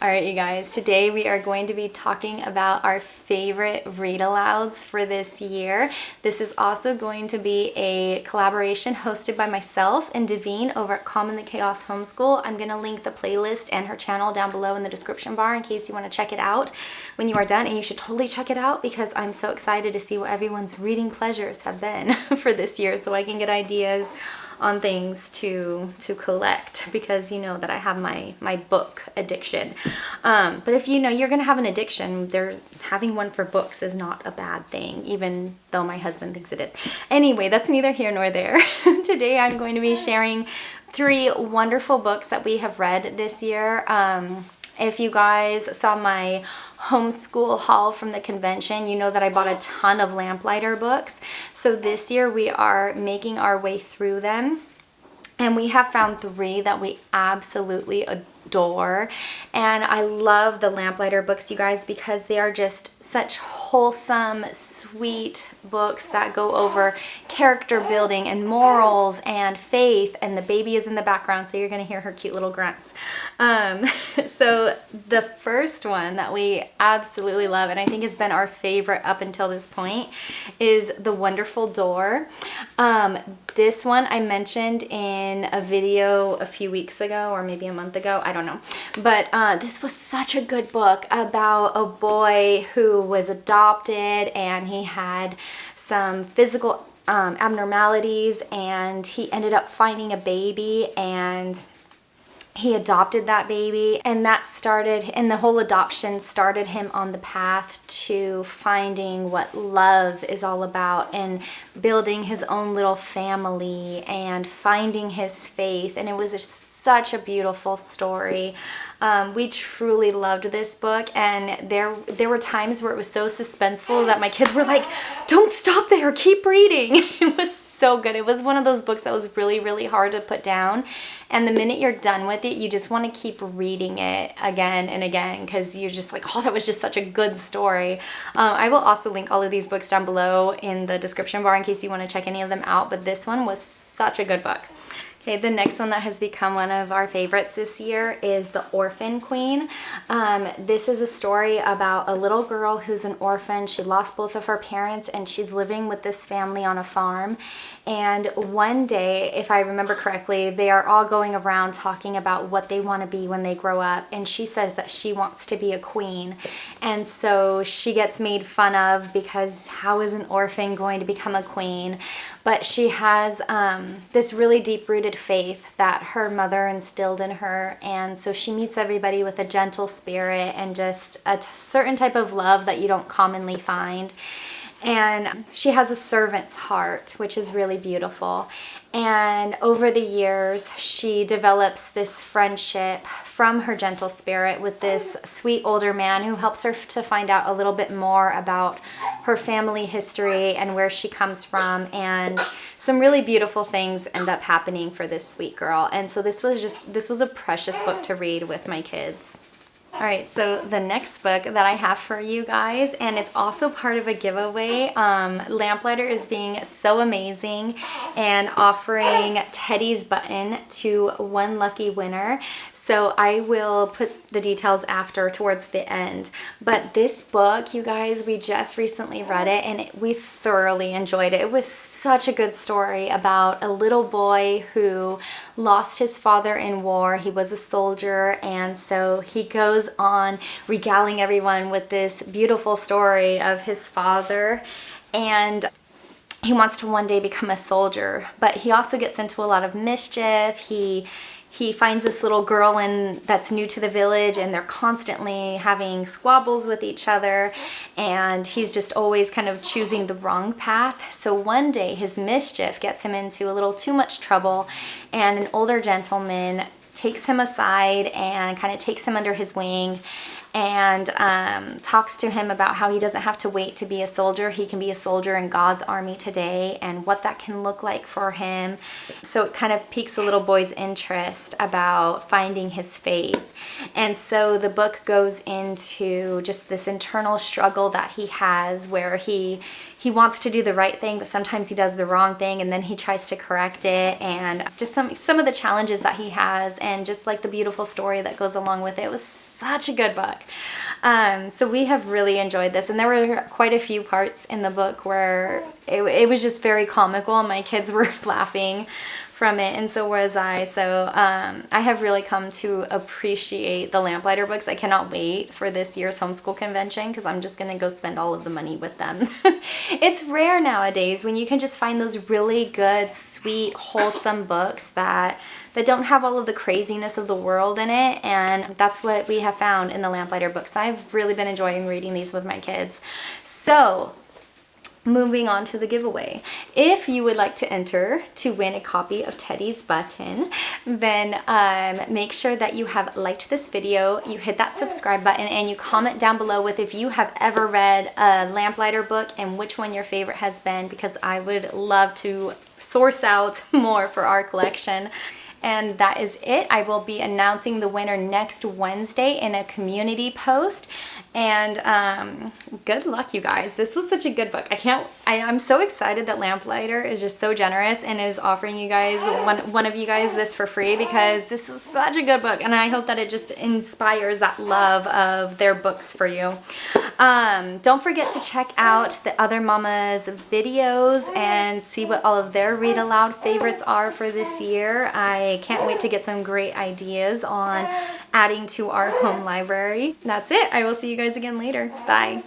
Alright you guys, today we are going to be talking about our favorite read alouds for this year. This is also going to be a collaboration hosted by myself and Devine over at Calm in the Chaos Homeschool. I'm going to link the playlist and her channel down below in the description bar in case you want to check it out when you are done, and you should totally check it out because I'm so excited to see what everyone's reading pleasures have been for this year so I can get ideas on things to collect, because you know that I have my book addiction. But if you know you're gonna have an addiction, having one for books is not a bad thing, even though my husband thinks it is. Anyway, that's neither here nor there. Today I'm going to be sharing 3 wonderful books that we have read this year. If you guys saw my homeschool haul from the convention, you know that I bought a ton of Lamplighter books. So this year we are making our way through them, and we have found 3 that we absolutely adore. And I love the Lamplighter books, you guys, because they are just such wholesome, sweet books that go over character building and morals and faith, and the baby is in the background, so you're gonna hear her cute little grunts. So the first one that we absolutely love, and I think has been our favorite up until this point, is The Wonderful Door. This one I mentioned in a video a few weeks ago, or maybe a month ago, I don't know. But this was such a good book about a boy who was adopted, and he had some physical abnormalities, and he ended up finding a baby, and he adopted that baby, and the whole adoption started him on the path to finding what love is all about, and building his own little family, and finding his faith. And it was such a beautiful story. We truly loved this book, and there were times where it was so suspenseful that my kids were like, "Don't stop there, keep reading." It was so good. It was one of those books that was really, really hard to put down, and the minute you're done with it, you just want to keep reading it again and again, because you're just like, oh, that was just such a good story. I will also link all of these books down below in the description bar in case you want to check any of them out, but this one was such a good book. Okay, the next one that has become one of our favorites this year is The Orphan Queen. This is a story about a little girl who's an orphan. She lost both of her parents, and she's living with this family on a farm. And one day, if I remember correctly, they are all going around talking about what they want to be when they grow up. And she says that she wants to be a queen. And so she gets made fun of because how is an orphan going to become a queen? But she has this really deep-rooted faith that her mother instilled in her. And so she meets everybody with a gentle spirit and just a certain type of love that you don't commonly find. And she has a servant's heart, which is really beautiful. And over the years, she develops this friendship from her gentle spirit with this sweet older man who helps her to find out a little bit more about her family history and where she comes from. And some really beautiful things end up happening for this sweet girl. And so this was a precious book to read with my kids. Alright, so the next book that I have for you guys, and it's also part of a giveaway, Lamplighter is being so amazing and offering Teddy's Button to one lucky winner. So I will put the details after towards the end. But this book, you guys, we just recently read it, and we thoroughly enjoyed it. It was such a good story about a little boy who lost his father in war. He was a soldier, and so he goes on regaling everyone with this beautiful story of his father, and he wants to one day become a soldier, but he also gets into a lot of mischief. He finds this little girl that's new to the village, and they're constantly having squabbles with each other, and he's just always kind of choosing the wrong path. So one day his mischief gets him into a little too much trouble, and an older gentleman takes him aside and kind of takes him under his wing and talks to him about how he doesn't have to wait to be a soldier. He can be a soldier in God's army today, and what that can look like for him. So it kind of piques a little boy's interest about finding his faith. And so the book goes into just this internal struggle that he has, where he wants to do the right thing, but sometimes he does the wrong thing, and then he tries to correct it, and just some of the challenges that he has, and just like the beautiful story that goes along with it. It was such a good book. So we have really enjoyed this, and there were quite a few parts in the book where it was just very comical, and my kids were laughing from it, and so was I. So I have really come to appreciate the Lamplighter books. I cannot wait for this year's homeschool convention because I'm just gonna go spend all of the money with them. It's rare nowadays when you can just find those really good, sweet, wholesome books that don't have all of the craziness of the world in it, and that's what we have found in the Lamplighter books. I've really been enjoying reading these with my kids. So moving on to the giveaway. If you would like to enter to win a copy of Teddy's Button, then make sure that you have liked this video, you hit that subscribe button, and you comment down below with if you have ever read a Lamplighter book and which one your favorite has been, because I would love to source out more for our collection. And that is it. I will be announcing the winner next Wednesday in a community post. And good luck, you guys. This was such a good book. I'm so excited that Lamplighter is just so generous and is offering you guys, one of you guys, this for free, because this is such a good book. And I hope that it just inspires that love of their books for you. Don't forget to check out the other mamas' videos and see what all of their read aloud favorites are for this year. I can't wait to get some great ideas on adding to our home library. That's it. I will see you guys again later. Bye.